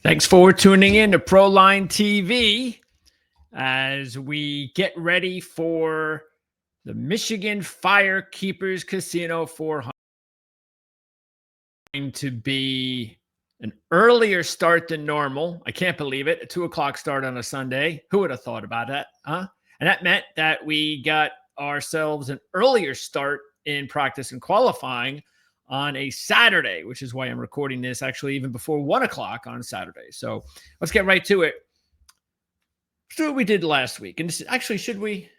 Thanks for tuning in to Proline TV as we get ready for the Michigan FireKeepers Casino 400. Going to be an earlier start than normal. I can't believe it. A 2 o'clock start on a Sunday. Who would have thought about that, huh? And that meant that we got ourselves an earlier start in practice and qualifying on a Saturday, which is why I'm recording this actually even before 1 o'clock on Saturday. So let's get right to it. Let's do what we did last week. And this, actually, should we?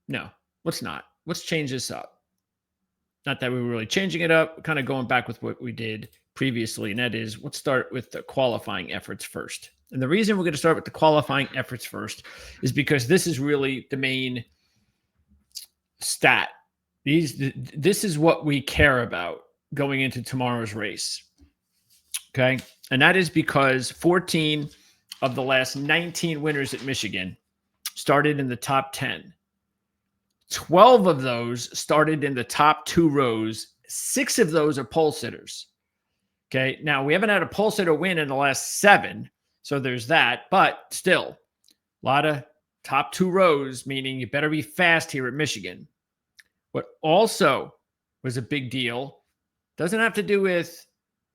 No, let's not. Let's change this up. Not that we were really changing it up, kind of going back with what we did previously. And that is, let's start with the qualifying efforts first. And the reason we're going to start with the qualifying efforts first is because this is really the main stat. This is what we care about going into tomorrow's race. Okay. And that is because 14 of the last 19 winners at Michigan started in the top 10. 12 of those started in the top 2 rows. 6 of those are pole sitters. Okay. Now we haven't had a pole sitter win in the last 7. So there's that, but still a lot of top 2 rows, meaning you better be fast here at Michigan. What also was a big deal doesn't have to do with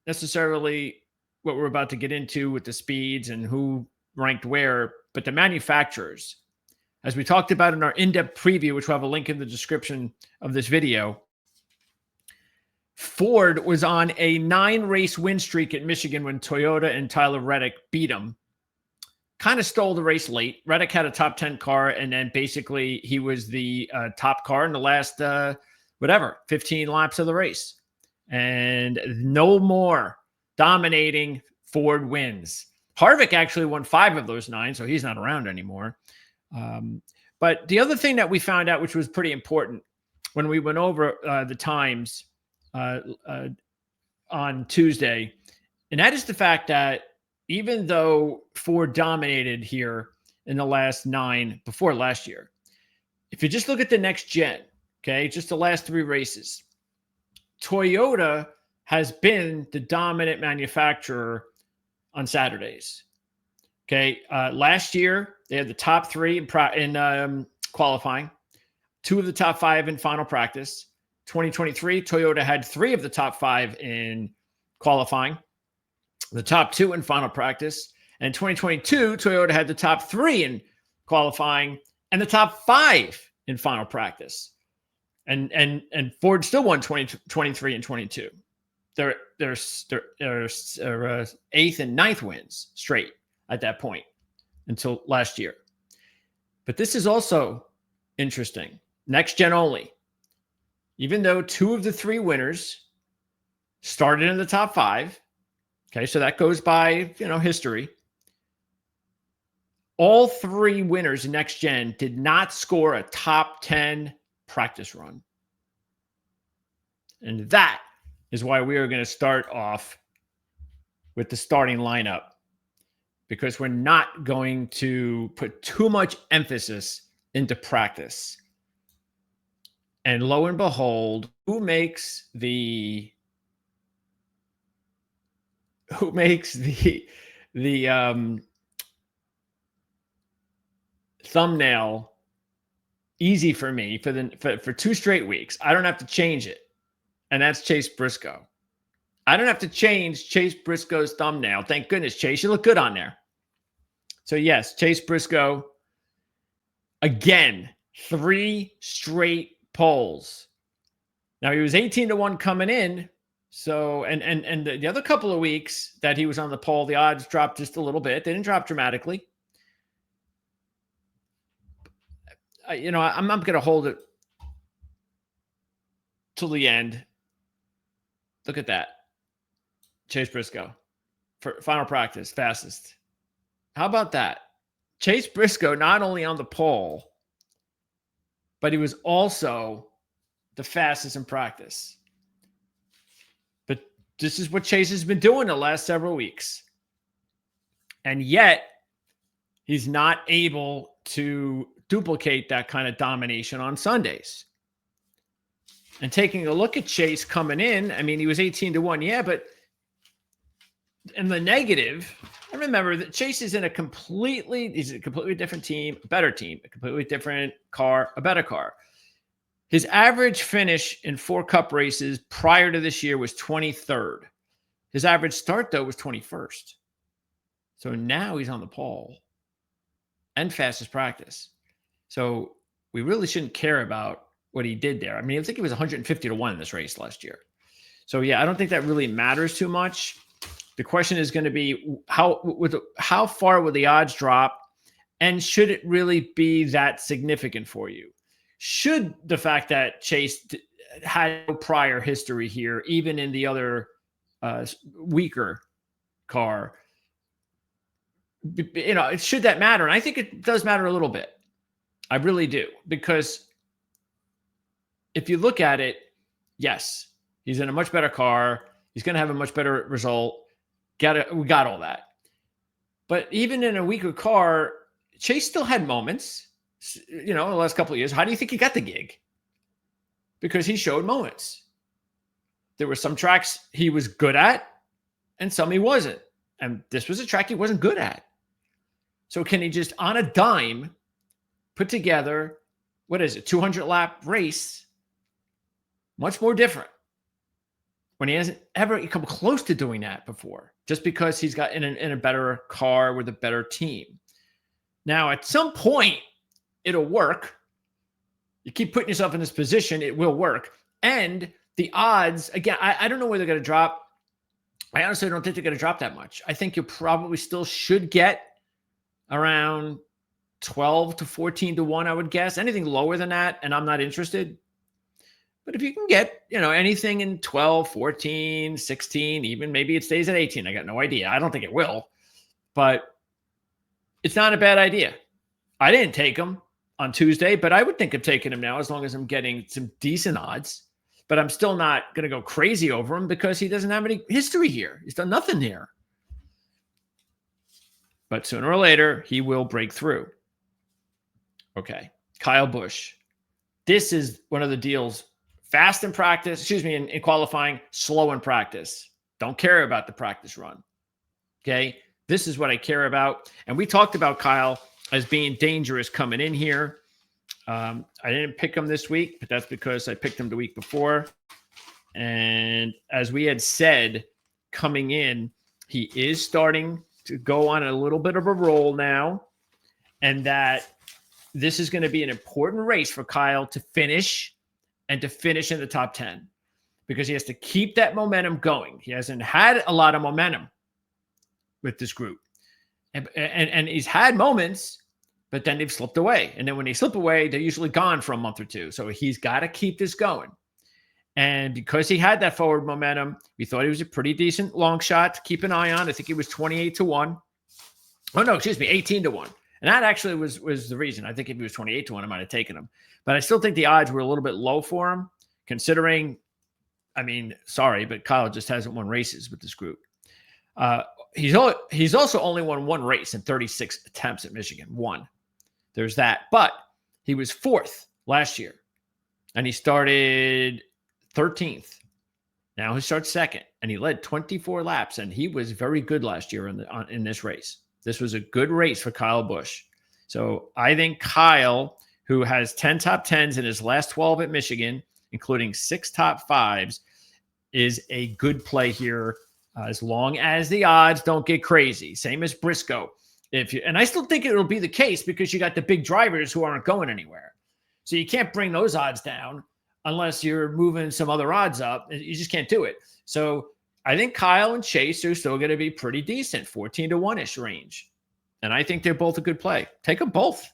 necessarily what we're about to get into with the speeds and who ranked where, but the manufacturers. As we talked about in our in-depth preview, which we'll have a link in the description of this video, Ford was on a 9-race win streak at Michigan when Toyota and Tyler Reddick beat them. Kind of stole the race late. Reddick had a top 10 car, and then basically he was the top car in the last, 15 laps of the race. And no more dominating Ford wins. Harvick actually won 5 of those 9, so he's not around anymore. But the other thing that we found out, which was pretty important when we went over the times on Tuesday, and that is the fact that even though Ford dominated here in the last 9 before last year, if you just look at the next gen, okay, just the last 3 races, Toyota has been the dominant manufacturer on Saturdays. Okay, last year they had the top 3 in qualifying, 2 of the top 5 in final practice. 2023, Toyota had 3 of the top 5 in qualifying, the top 2 in final practice. And 2022, Toyota had the top 3 in qualifying and the top 5 in final practice. And Ford still won 2023 and 22. They're 8th and 9th wins straight at that point until last year. But this is also interesting. Next gen only. Even though 2 of the 3 winners started in the top 5, okay, so that goes by, history. All 3 winners in next gen did not score a top 10 practice run. And that is why we are going to start off with the starting lineup, because we're not going to put too much emphasis into practice. And lo and behold, who makes the thumbnail easy for me for 2 straight weeks? I don't have to change it. And that's Chase Briscoe. I don't have to change Chase Briscoe's thumbnail. Thank goodness, Chase. You look good on there. So yes, Chase Briscoe, again, 3 straight poles. Now he was 18-1 coming in. So, and the other couple of weeks that he was on the pole, the odds dropped just a little bit. They didn't drop dramatically. I'm not going to hold it till the end. Look at that. Chase Briscoe for final practice, fastest. How about that? Chase Briscoe not only on the pole, but he was also the fastest in practice. But this is what Chase has been doing the last several weeks. And yet, he's not able to duplicate that kind of domination on Sundays. And taking a look at Chase coming in, I mean, he was 18-1, yeah, but And the negative, I remember that Chase is in he's a completely different team, a better team, a completely different car, a better car. His average finish in 4 Cup races prior to this year was 23rd. His average start, though, was 21st. So now he's on the pole and fastest practice. So we really shouldn't care about what he did there. I mean, I think he was 150 to 1 in this race last year. So, yeah, I don't think that really matters too much. The question is going to be how far will the odds drop, and should it really be that significant for you? Should the fact that Chase had no prior history here, even in the other weaker car, should that matter? And I think it does matter a little bit. I really do, because if you look at it, yes, he's in a much better car. He's going to have a much better result. We got all that. But even in a weaker car, Chase still had moments, the last couple of years. How do you think he got the gig? Because he showed moments. There were some tracks he was good at and some he wasn't. And this was a track he wasn't good at. So can he just, on a dime, put together, 200-lap race? Much more different when he hasn't ever come close to doing that before, just because he's got in a better car with a better team. Now, at some point, it'll work. You keep putting yourself in this position, it will work. And the odds, again, I don't know where they're going to drop. I honestly don't think they're going to drop that much. I think you probably still should get around 12 to 14 to 1, I would guess. Anything lower than that, and I'm not interested. But if you can get, anything in 12, 14, 16, even maybe it stays at 18. I got no idea. I don't think it will. But it's not a bad idea. I didn't take him on Tuesday, but I would think of taking him now as long as I'm getting some decent odds. But I'm still not going to go crazy over him because he doesn't have any history here. He's done nothing here. But sooner or later, he will break through. Okay. Kyle Busch. This is one of the deals. Fast in practice, in qualifying, slow in practice. Don't care about the practice run. Okay. This is what I care about. And we talked about Kyle as being dangerous coming in here. I didn't pick him this week, but that's because I picked him the week before. And as we had said, coming in, he is starting to go on a little bit of a roll now. And that this is going to be an important race for Kyle to finish in the top 10, because he has to keep that momentum going. He hasn't had a lot of momentum with this group. And he's had moments, but then they've slipped away. And then when they slip away, they're usually gone for a month or two. So he's got to keep this going. And because he had that forward momentum, we thought he was a pretty decent long shot to keep an eye on. I think he was 28 to 1. Oh, no, 18 to 1. And that actually was the reason. I think if he was 28 to 1, I might have taken him. But I still think the odds were a little bit low for him, considering, sorry, but Kyle just hasn't won races with this group. He's also only won one race in 36 attempts at Michigan. One. There's that. But he was 4th last year, and he started 13th. Now he starts 2nd, and he led 24 laps, and he was very good last year in this race. This was a good race for Kyle Busch. So I think Kyle, who has 10 top 10s in his last 12 at Michigan, including 6 top 5s, is a good play here as long as the odds don't get crazy. Same as Briscoe. And I still think it'll be the case because you got the big drivers who aren't going anywhere. So you can't bring those odds down unless you're moving some other odds up. You just can't do it. So I think Kyle and Chase are still going to be pretty decent, 14 to 1-ish range. And I think they're both a good play. Take them both.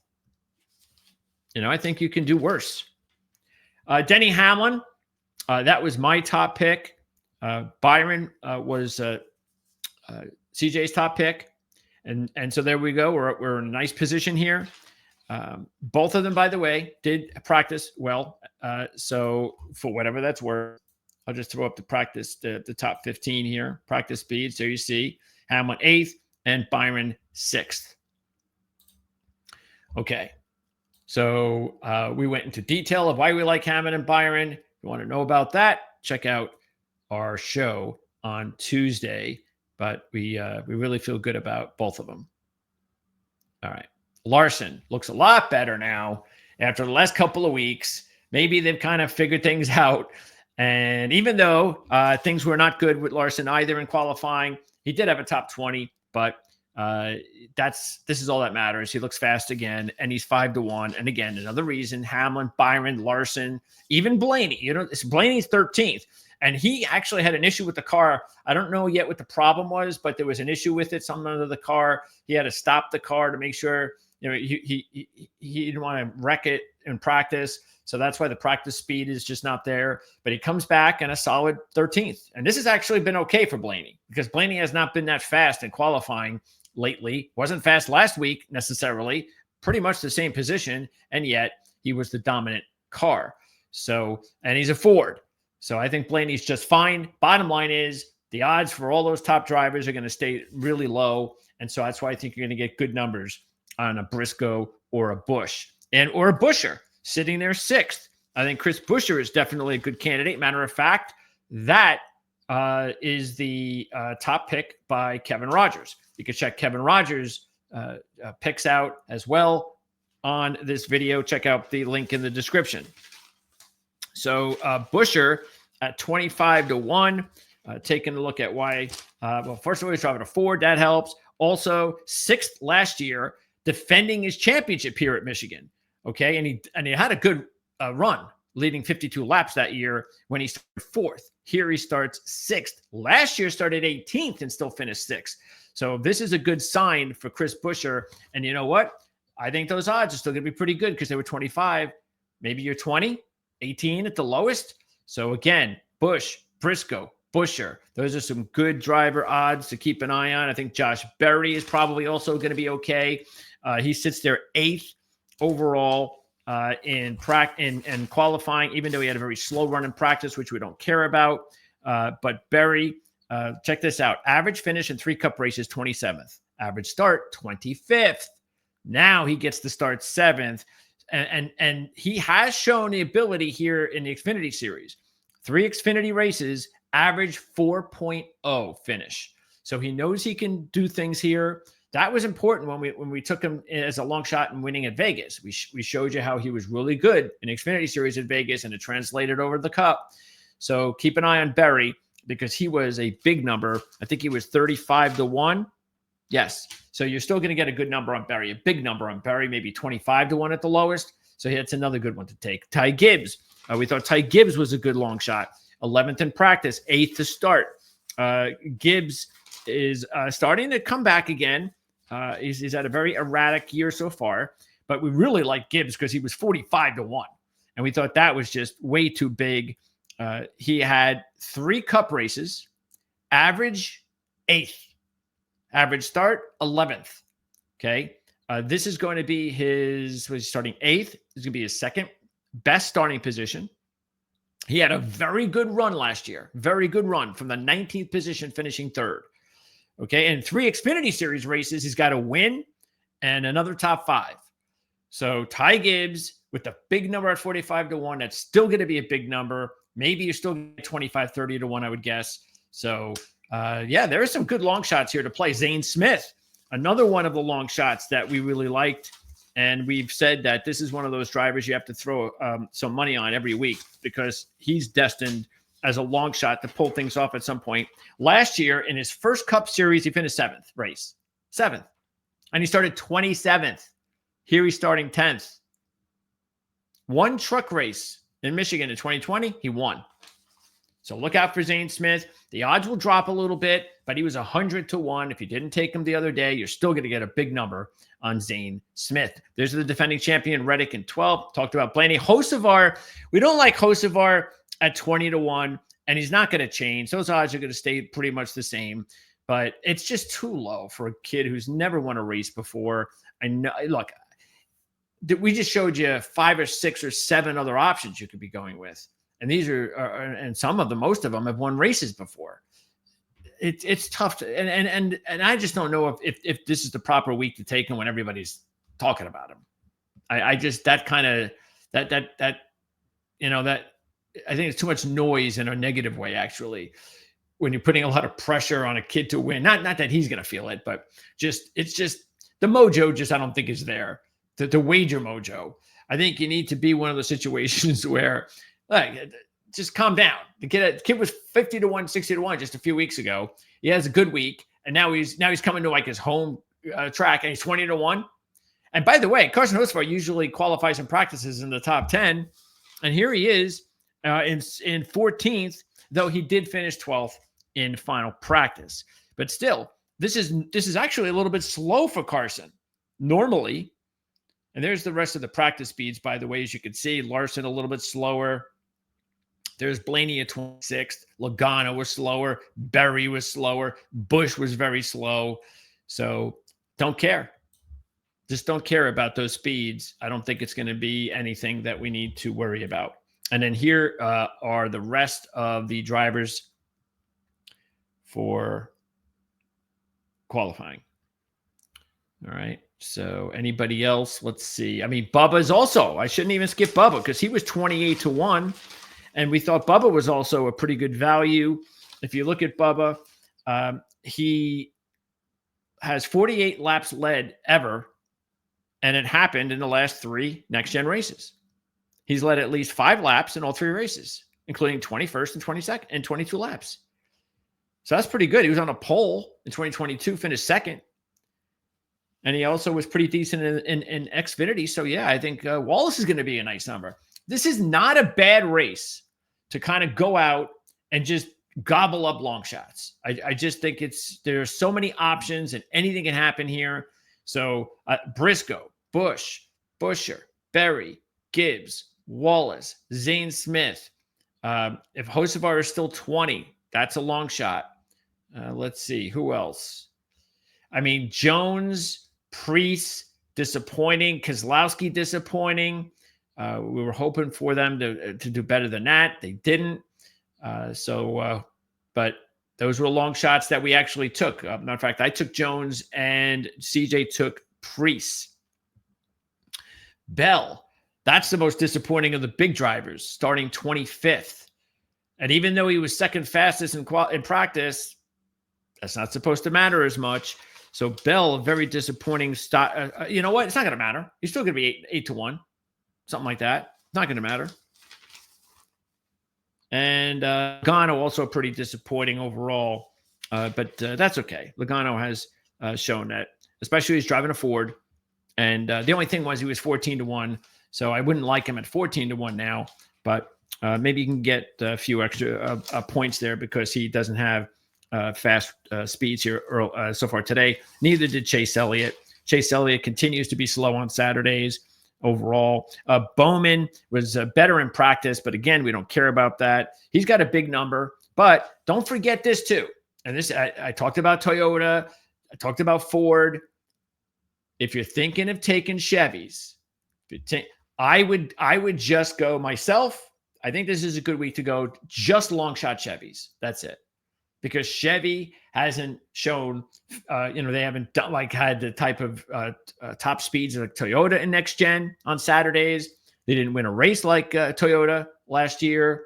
I think you can do worse. Denny Hamlin, that was my top pick. Byron was CJ's top pick. And so there we go. We're in a nice position here. Both of them, by the way, did practice well. So for whatever that's worth, I'll just throw up the top 15 here. Practice speed. So you see Hamlin 8th and Byron 6th. Okay. So we went into detail of why we like Hamlin and Byron. If you want to know about that, check out our show on Tuesday. but we really feel good about both of them. All right. Larson looks a lot better now after the last couple of weeks. Maybe they've kind of figured things out. And even though things were not good with Larson either in qualifying, he did have a top 20, but this is all that matters. He looks fast again, and he's 5-1. And again, another reason: Hamlin, Byron, Larson, even Blaney. Blaney's 13th. And he actually had an issue with the car. I don't know yet what the problem was, but there was an issue with it, something under the car. He had to stop the car to make sure, he didn't want to wreck it in practice. So that's why the practice speed is just not there. But he comes back in a solid 13th. And this has actually been okay for Blaney, because Blaney has not been that fast in qualifying lately. Wasn't fast last week necessarily, pretty much the same position. And yet he was the dominant car. So, and he's a Ford. So I think Blaney's just fine. Bottom line is the odds for all those top drivers are going to stay really low. And so that's why I think you're going to get good numbers on a Briscoe or a Busch or a Buescher sitting there 6th. I think Chris Buescher is definitely a good candidate. Matter of fact, that is the top pick by Kevin Rogers. You can check Kevin Rogers' picks out as well on this video. Check out the link in the description. So Buescher at 25-1, taking a look at why. First of all, he's driving a Ford. That helps. Also, 6th last year, defending his championship here at Michigan. Okay, and he had a good run, leading 52 laps that year when he started 4th. Here he starts 6th. Last year started 18th and still finished 6th. So this is a good sign for Chris Buescher. And you know what? I think those odds are still going to be pretty good, because they were 25. Maybe you're 20. 18 at the lowest. So again, Busch, Briscoe, Buescher, those are some good driver odds to keep an eye on. I think Josh Berry is probably also going to be okay. He sits there 8th overall in qualifying, even though he had a very slow run in practice, which we don't care about. But Berry, check this out. Average finish in 3 Cup races, 27th. Average start, 25th. Now he gets to start 7th. And he has shown the ability here in the Xfinity Series. 3 Xfinity races, average 4.0 finish. So he knows he can do things here. That was important when we took him as a long shot in winning at Vegas. We showed you how he was really good in the Xfinity Series at Vegas, and it translated over the Cup. So keep an eye on Berry, because he was a big number. I think he was 35-1. Yes. So you're still going to get a good number on Berry, a big number on Berry, maybe 25-1 at the lowest. So that's another good one to take. Ty Gibbs. We thought Ty Gibbs was a good long shot. 11th in practice, 8th to start. Gibbs is starting to come back again. He's had a very erratic year so far, but we really like Gibbs because he was 45-1. And we thought that was just way too big. He had 3 Cup races, average 8th. Average start, 11th. Okay. This is going to be he's starting 8th. This is going to be his second best starting position. He had a very good run last year. Very good run from the 19th position, finishing 3rd. Okay. And 3 Xfinity Series races, he's got a win and another top 5. So Ty Gibbs with the big number at 45-1, that's still going to be a big number. Maybe you're still getting 25-30-1, I would guess. So there are some good long shots here to play. Zane Smith, another one of the long shots that we really liked. And we've said that this is one of those drivers you have to throw some money on every week, because he's destined as a long shot to pull things off at some point. Last year, in his first Cup Series, he finished 7th race. 7th. And he started 27th. Here he's starting 10th. 1 truck race in Michigan in 2020, he won. So look out for Zane Smith. The odds will drop a little bit, but he was 100-1. If you didn't take him the other day, you're still going to get a big number on Zane Smith. There's the defending champion, Reddick, in 12. Talked about Blaney. Hocevar, we don't like Hocevar at 20-1, and he's not going to change. Those odds are going to stay pretty much the same, but it's just too low for a kid who's never won a race before. I know. Look, we just showed you 5 or 6 or 7 other options you could be going with. And these are and some of them, most of them have won races before. It's tough to, and I just don't know if this is the proper week to take him when everybody's talking about him. I just, that kind of, that I think it's too much noise in a negative way, actually. when you're putting a lot of pressure on a kid to win. Not that he's going to feel it, but it's just the mojo. Just I don't think is there. The wager mojo. I think you need to be one of those situations where, like, just calm down. The kid was 50 to 1, 60 to 1 just a few weeks ago. He has a good week, and now he's coming to like his home track, and he's 20 to 1. And by the way, Carson Hocevar usually qualifies and practices in the top 10, and here he is in 14th, though he did finish 12th in final practice. But still, this is actually a little bit slow for Carson normally. And there's the rest of the practice speeds, by the way, as you can see. Larson a little bit slower. There's Blaney at 26th. Logano was slower. Berry was slower. Busch was very slow. So don't care. Just don't care about those speeds. I don't think it's going to be anything that we need to worry about. And then here are the rest of the drivers for qualifying. All right. So anybody else? Let's see. I mean, Bubba's also. I shouldn't even skip Bubba because he was 28 to 1. And we thought Bubba was also a pretty good value. If you look at Bubba, he has 48 laps led ever. And it happened in the last 3 next-gen races. He's led at least 5 laps in all 3 races, including 21st and 22nd and 22 laps. So that's pretty good. He was on a pole in 2022, finished second. And he also was pretty decent in Xfinity. So, yeah, I think Wallace is going to be a nice number. This is not a bad race to kind of go out and just gobble up long shots. I just think there's so many options and anything can happen here. So Briscoe, Busch, Buescher, Berry, Gibbs, Wallace, Zane Smith. If Hocevar is still 20, that's a long shot. Let's see. Who else? I mean, Jones, Priest, disappointing. Keselowski, disappointing. We were hoping for them to do better than that. They didn't. But those were long shots that we actually took. Matter of fact, I took Jones and CJ took Priest. Bell, that's the most disappointing of the big drivers, starting 25th. And even though he was second fastest in practice, that's not supposed to matter as much. So Bell, very disappointing start. You know what? It's not going to matter. He's still going to be 8 to 1, something like that. Not going to matter. And Logano also pretty disappointing overall, but that's okay. Logano has shown that, especially he's driving a Ford. And the only thing was he was 14 to 1, so I wouldn't like him at 14 to 1 now. But maybe you can get a few extra points there because he doesn't have fast speeds here so far today. Neither did Chase Elliott. Chase Elliott continues to be slow on Saturdays. Overall, Bowman was better in practice, but again, we don't care about that. He's got a big number, but don't forget this too. And this, I talked about Toyota. I talked about Ford. If you're thinking of taking Chevys, I would just go myself. I think this is a good week to go just long shot Chevys. That's it. Because Chevy hasn't shown, they haven't had the type of top speeds like Toyota in next gen on Saturdays. They didn't win a race like Toyota last year.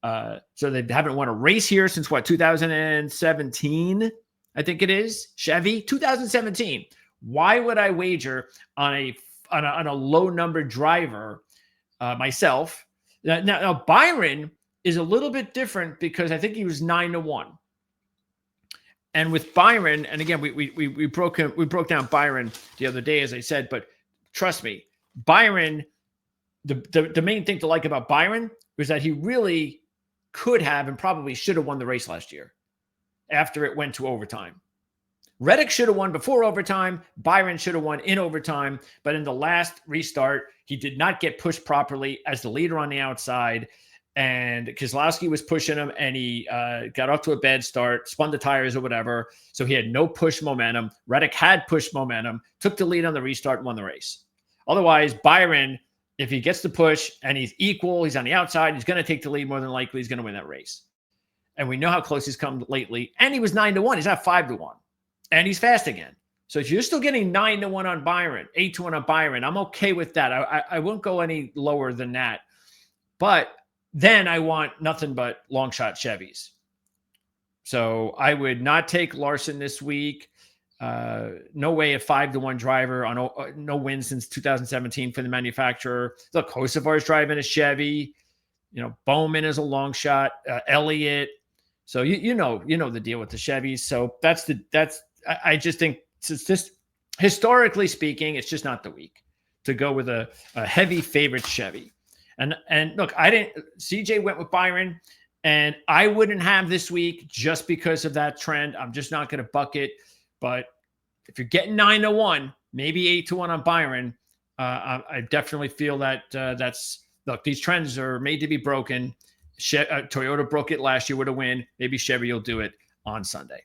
So they haven't won a race here since 2017, I think it is. Chevy, 2017. Why would I wager on a low number driver myself? Now Byron is a little bit different because I think he was 9 to 1. And with Byron, and again, we broke down Byron the other day, as I said, but trust me, Byron, the main thing to like about Byron was that he really could have and probably should have won the race last year after it went to overtime. Reddick should have won before overtime. Byron should have won in overtime, but in the last restart, he did not get pushed properly as the leader on the outside. And Keselowski was pushing him, and he got off to a bad start, spun the tires or whatever. So he had no push momentum. Reddick had push momentum, took the lead on the restart, and won the race. Otherwise, Byron, if he gets the push and he's equal, he's on the outside, he's going to take the lead more than likely. He's going to win that race. And we know how close he's come lately. And he was 9 to 1. He's not 5 to 1. And he's fast again. So if you're still getting 9 to 1 on Byron, 8 to 1 on Byron, I'm okay with that. I won't go any lower than that. But then I want nothing but long shot Chevys. So I would not take Larson this week. No way a 5-1 driver on no win since 2017 for the manufacturer. Look, Hocevar's driving a Chevy. Bowman is a long shot. Elliott. So you know the deal with the Chevys. So I just think it's just historically speaking, it's just not the week to go with a heavy favorite Chevy. And look, CJ went with Byron, and I wouldn't have this week just because of that trend. I'm just not going to buck it. But if you're getting 9-1, maybe 8-1 on Byron, I definitely feel that look, these trends are made to be broken. Toyota broke it last year with a win. Maybe Chevy will do it on Sunday.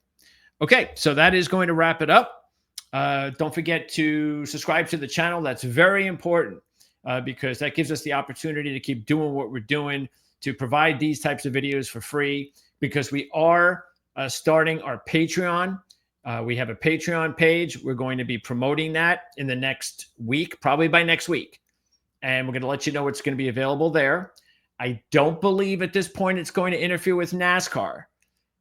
Okay, so that is going to wrap it up. Don't forget to subscribe to the channel. That's very important because that gives us the opportunity to keep doing what we're doing, to provide these types of videos for free, because we are starting our Patreon. We have a Patreon page. We're going to be promoting that in the next week, probably by next week. And we're going to let you know what's going to be available there. I don't believe at this point it's going to interfere with NASCAR,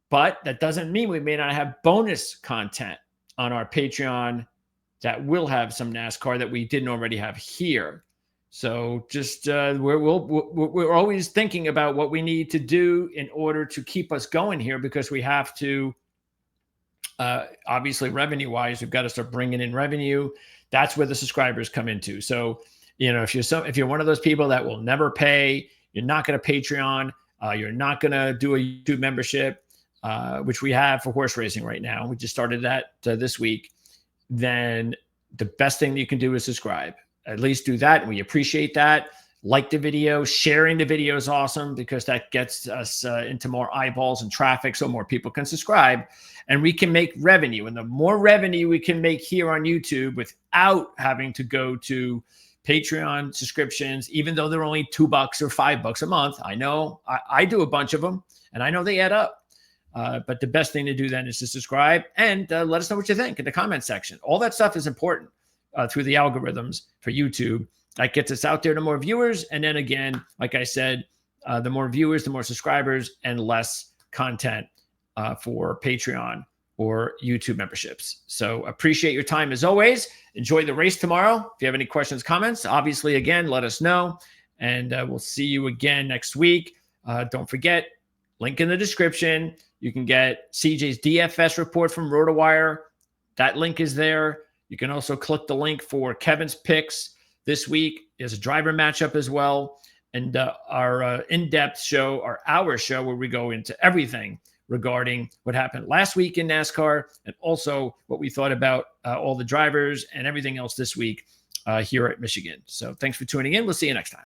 but that doesn't mean we may not have bonus content on our Patreon that will have some NASCAR that we didn't already have here. So just we're always thinking about what we need to do in order to keep us going here, because we have to obviously revenue-wise, we've got to start bringing in revenue. That's where the subscribers come into. So if you're one of those people that will never pay, you're not going to Patreon, you're not going to do a YouTube membership, which we have for horse racing right now. We just started that this week. Then the best thing you can do is subscribe. At least do that, and we appreciate that. Like the video, sharing the video is awesome, because that gets us into more eyeballs and traffic, so more people can subscribe, and we can make revenue. And the more revenue we can make here on YouTube without having to go to Patreon subscriptions, even though they're only $2 or $5 a month. I know I do a bunch of them, and I know they add up. But the best thing to do then is to subscribe and let us know what you think in the comment section. All that stuff is important through the algorithms for YouTube. That gets us out there to more viewers. And then again, like I said, the more viewers, the more subscribers, and less content for Patreon or YouTube memberships. So appreciate your time as always. Enjoy the race tomorrow. If you have any questions, comments, obviously, again, let us know. And we'll see you again next week. Don't forget, link in the description. You can get CJ's DFS report from RotoWire. That link is there. You can also click the link for Kevin's picks this week. There's a driver matchup as well. And our in-depth show, our hour show, where we go into everything regarding what happened last week in NASCAR, and also what we thought about all the drivers and everything else this week here at Michigan. So thanks for tuning in. We'll see you next time.